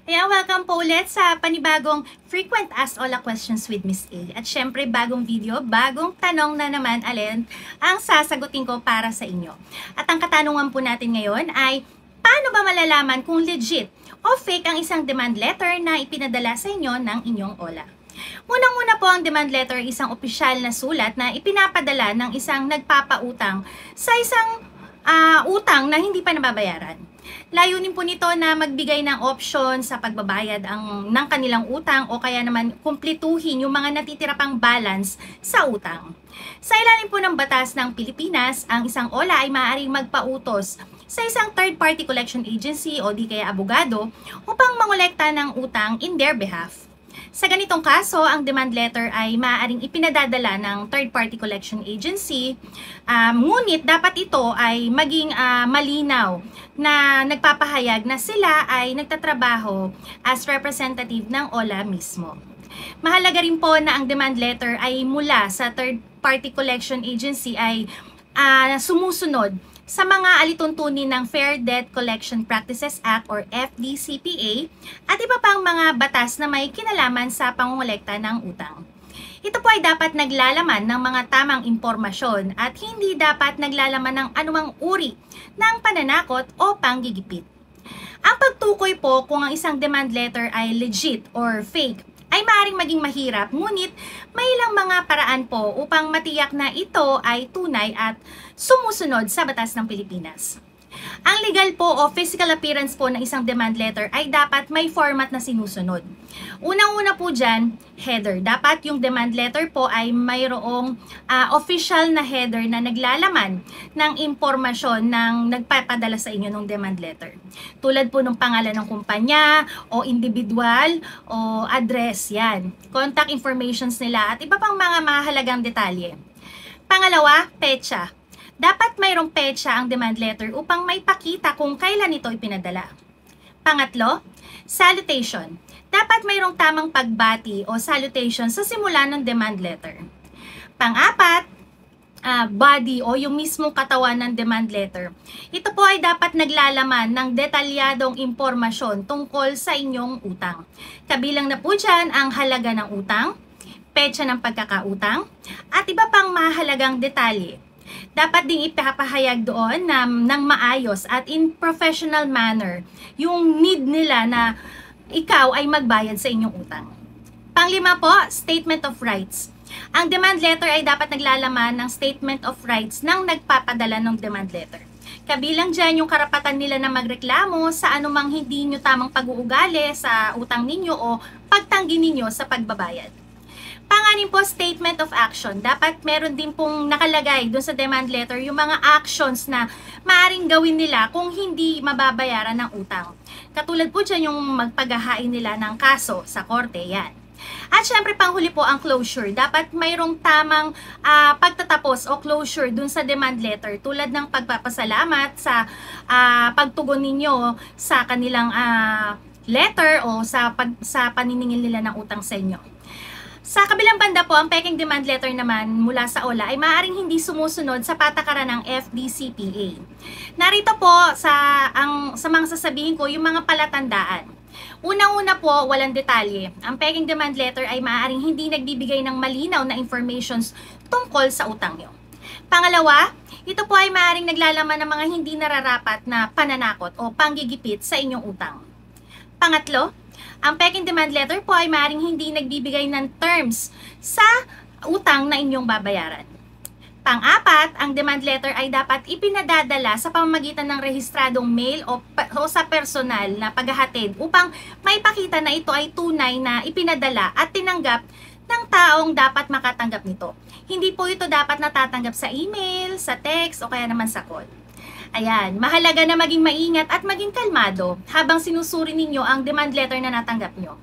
Ayan, welcome po ulit sa panibagong Frequent Asked Ola Questions with Miss A. At syempre, bagong video, bagong tanong na naman alin ang sasagutin ko para sa inyo. At ang katanungan po natin ngayon ay, paano ba malalaman kung legit o fake ang isang demand letter na ipinadala sa inyo ng inyong Ola? Unang-una po, ang demand letter ay isang opisyal na sulat na ipinapadala ng isang nagpapautang sa isang utang na hindi pa nababayaran. Layunin po nito na magbigay ng option sa pagbabayad ng kanilang utang o kaya naman kumplituhin yung mga natitira pang balance sa utang. Sa ilalim po ng batas ng Pilipinas, ang isang OLA ay maaaring magpautos sa isang third-party collection agency o di kaya abogado upang mangolekta ng utang in their behalf. Sa ganitong kaso, ang demand letter ay maaaring ipinadadala ng third-party collection agency, ngunit dapat ito ay maging malinaw na nagpapahayag na sila ay nagtatrabaho as representative ng OLA mismo. Mahalaga rin po na ang demand letter ay mula sa third-party collection agency ay sumusunod sa mga alituntunin ng Fair Debt Collection Practices Act or FDCPA at iba pang mga batas na may kinalaman sa pangongolekta ng utang. Ito po ay dapat naglalaman ng mga tamang impormasyon at hindi dapat naglalaman ng anumang uri ng pananakot o panggigipit. Ang pagtukoy po kung ang isang demand letter ay legit or fake ay maaaring maging mahirap, ngunit may ilang mga paraan po upang matiyak na ito ay tunay at sumusunod sa batas ng Pilipinas. Ang legal po o physical appearance po ng isang demand letter ay dapat may format na sinusunod. Unang-una po dyan, header. Dapat yung demand letter po ay mayroong official na header na naglalaman ng impormasyon ng nagpapadala sa inyo ng demand letter. Tulad po ng pangalan ng kumpanya o individual o address, yan. Contact informations nila at iba pang mga mahalagang detalye. Pangalawa, petsa. Dapat mayroong petsa ang demand letter upang may pakita kung kailan ito ipinadala. Pangatlo, salutation. Dapat mayroong tamang pagbati o salutation sa simula ng demand letter. Pang-apat, body o yung mismong katawan ng demand letter. Ito po ay dapat naglalaman ng detalyadong impormasyon tungkol sa inyong utang. Kabilang na po dyan ang halaga ng utang, petsa ng pagkakautang, at iba pang mahalagang detalye. Dapat ding ipapahayag doon ng maayos at in professional manner yung need nila na ikaw ay magbayad sa inyong utang. Panglima po, statement of rights. Ang demand letter ay dapat naglalaman ng statement of rights ng nagpapadala ng demand letter. Kabilang dyan yung karapatan nila na magreklamo sa anumang hindi nyo tamang pag-uugali sa utang ninyo o pagtanggi ninyo sa pagbabayad. Panganin po, statement of action. Dapat meron din pong nakalagay doon sa demand letter yung mga actions na maaaring gawin nila kung hindi mababayaran ng utang. Katulad po dyan yung magpaghahain nila ng kaso sa korte, yan. At syempre panghuli po ang closure. Dapat mayroong tamang pagtatapos o closure dun sa demand letter tulad ng pagpapasalamat sa pagtugon ninyo sa kanilang letter o sa paniningil nila ng utang sa inyo. Sa kabilang banda po, ang peking demand letter naman mula sa OLA ay maaaring hindi sumusunod sa patakaran ng FDCPA. Narito po sa mga sasabihin ko yung mga palatandaan. Unang-una po, walang detalye. Ang peking demand letter ay maaaring hindi nagbibigay ng malinaw na informations tungkol sa utang nyo. Pangalawa, ito po ay maaaring naglalaman ng mga hindi nararapat na pananakot o panggigipit sa inyong utang. Pangatlo, ang peking demand letter po ay maaaring hindi nagbibigay ng terms sa utang na inyong babayaran. Pang-apat, ang demand letter ay dapat ipinadadala sa pamamagitan ng rehistradong mail o sa personal na paghahatid upang maipakita na ito ay tunay na ipinadala at tinanggap ng taong dapat makatanggap nito. Hindi po ito dapat natatanggap sa email, sa text o kaya naman sa call. Ayan, mahalaga na maging maingat at maging kalmado habang sinusuri ninyo ang demand letter na natanggap nyo.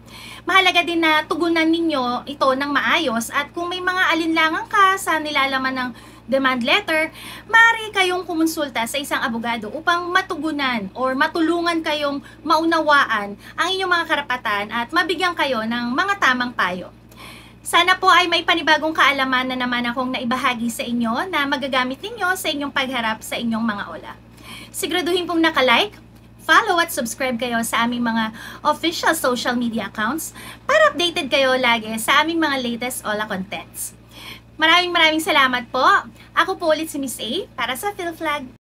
Mahalaga din na tugunan ninyo ito ng maayos at kung may mga alinlangan ka sa nilalaman ng demand letter, maaari kayong kumonsulta sa isang abogado upang matugunan or matulungan kayong maunawaan ang inyong mga karapatan at mabigyan kayo ng mga tamang payo. Sana po ay may panibagong kaalaman na naman akong naibahagi sa inyo na magagamit ninyo sa inyong pagharap sa inyong mga OLA. Siguraduhin pong naka-like, follow at subscribe kayo sa aming mga official social media accounts para updated kayo lagi sa aming mga latest OLA contents. Maraming salamat po. Ako po ulit si Miss A para sa PhilFlag.